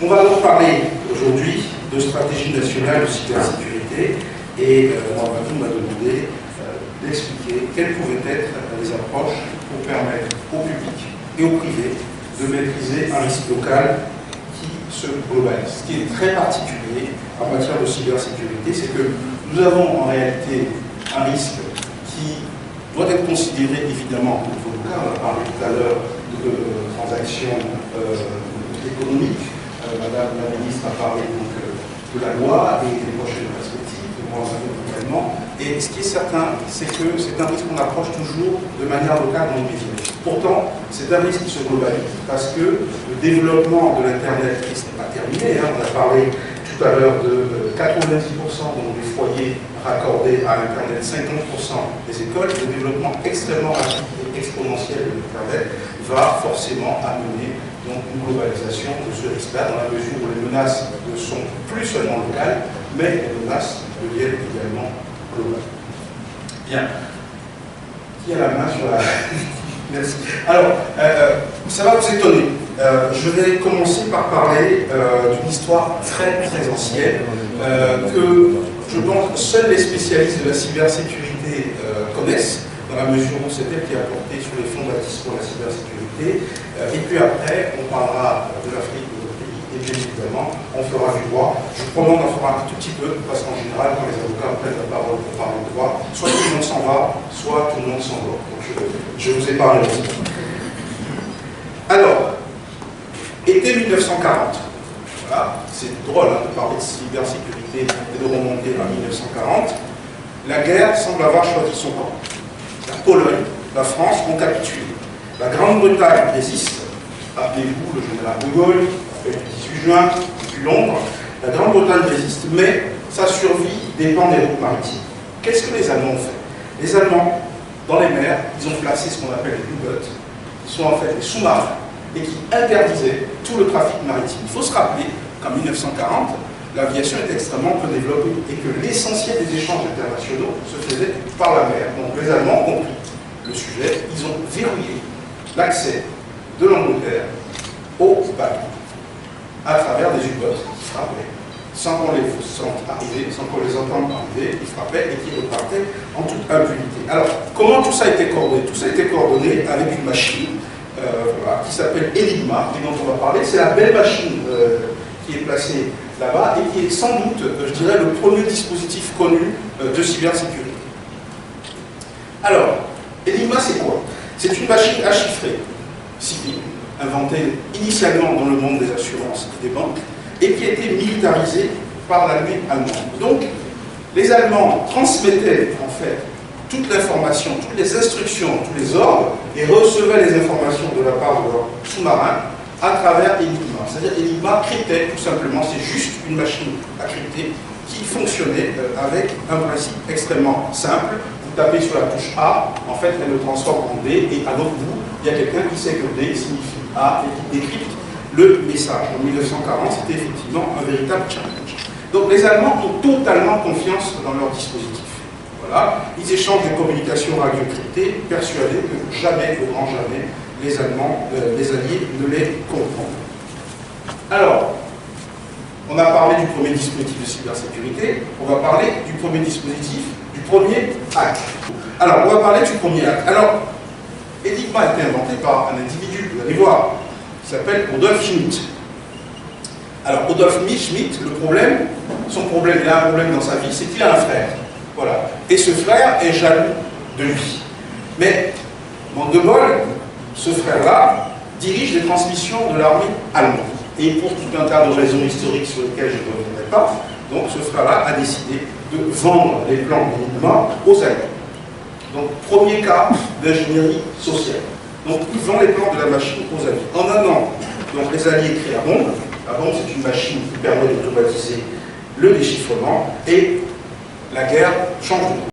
On va donc parler aujourd'hui de stratégie nationale de cybersécurité et Jean-Baptiste m'a demandé d'expliquer quelles pouvaient être les approches pour permettre au public et au privé de maîtriser un risque local qui se globalise. Ce qui est très particulier en matière de cybersécurité, c'est que nous avons en réalité un risque qui doit être considéré évidemment au niveau local. On a parlé tout à l'heure de transactions économiques. Madame la ministre a parlé donc de la loi et des prochaines perspectives, de moi également. Et ce qui est certain, c'est que c'est un risque qu'on approche toujours de manière locale dans le métier. Pourtant, c'est un risque qui se globalise parce que le développement de l'Internet, qui n'est pas terminé, on a parlé tout à l'heure de 90% donc des foyers raccordés à l'Internet, 50% des écoles, le développement extrêmement rapide et exponentiel de l'Internet va forcément amener donc une globalisation de ce risque-là, dans la mesure où les menaces ne sont plus seulement locales, mais les menaces deviennent également globales. Bien. Qui a la main sur la... Merci. Alors, ça va vous étonner. Je vais commencer par parler d'une histoire très très ancienne que je pense seuls les spécialistes de la cybersécurité connaissent, dans la mesure où c'est elle qui a porté sur les fonds baptismaux de la cybersécurité. Et puis après, on parlera de l'Afrique, de notre pays, et bien évidemment, on fera du droit. Je vous promets, on en fera un tout petit peu, parce qu'en général, quand les avocats prennent la parole pour parler de droit, soit tout le monde s'en va, soit tout le monde s'en va. Donc je vous épargne aussi. Alors, été 1940. Voilà, c'est drôle de parler de cybersécurité et de remonter à 1940. La guerre semble avoir choisi son camp. La Pologne, la France ont capitulé. La Grande-Bretagne résiste. Rappelez-vous le général de Gaulle, le 18 juin, depuis Londres. La Grande-Bretagne résiste, mais sa survie dépend des routes maritimes. Qu'est-ce que les Allemands ont fait? Les Allemands, dans les mers, ils ont placé ce qu'on appelle les U-boats, qui sont en fait des sous-marins, et qui interdisaient tout le trafic maritime. Il faut se rappeler qu'en 1940, l'aviation était extrêmement peu développée et que l'essentiel des échanges internationaux se faisait par la mer. Donc les Allemands ont compris le sujet, ils ont verrouillé l'accès de l'Angleterre aux bateaux à travers des U-boats qui frappaient sans qu'on les sente arriver, sans qu'on les entende arriver, ils frappaient et qui repartaient en toute impunité. Alors, comment tout ça a été coordonné? Tout ça a été coordonné avec une machine voilà, qui s'appelle Enigma, et dont on va parler. C'est la belle machine qui est placée là-bas et qui est sans doute, je dirais, le premier dispositif connu de cybersécurité. Alors, Enigma, c'est quoi? C'est une machine à chiffrer civile, inventée initialement dans le monde des assurances et des banques, et qui a été militarisée par l'armée allemande. Donc, les Allemands transmettaient, en fait, toute l'information, toutes les instructions, tous les ordres, et recevaient les informations de la part de leurs sous-marins à travers Enigma. C'est-à-dire Enigma cryptait, tout simplement, c'est juste une machine à crypter qui fonctionnait avec un principe extrêmement simple. Vous tapez sur la touche A, en fait, elle le transforme en D, et à l'autre bout, il y a quelqu'un qui sait que D signifie A et qui décrypte le message. En 1940, c'était effectivement un véritable challenge. Donc les Allemands ont totalement confiance dans leur dispositif. Voilà. Ils échangent des communications radio-cryptées, persuadés que jamais, au grand jamais, les Allemands, les Alliés ne les comprendront. Alors, on a parlé du premier dispositif de cybersécurité, on va parler du premier dispositif, du premier hack. Alors, on va parler du premier hack. Alors, Enigma a été inventé par un individu, vous allez voir, qui s'appelle Rudolf Schmidt. Alors, Rudolf Schmidt, son problème, il a un problème dans sa vie, c'est qu'il a un frère. Voilà. Et ce frère est jaloux de lui. Mais, manque de bol, ce frère-là dirige les transmissions de l'armée allemande. Et pour tout un tas de raisons historiques sur lesquelles je ne reviendrai pas, donc ce frère-là a décidé de vendre les plans d'Enigma aux Alliés. Donc, premier cas d'ingénierie sociale. Donc, il vend les plans de la machine aux Alliés. En un an, donc, les Alliés créent la bombe. La bombe, c'est une machine qui permet d'automatiser le déchiffrement et la guerre change de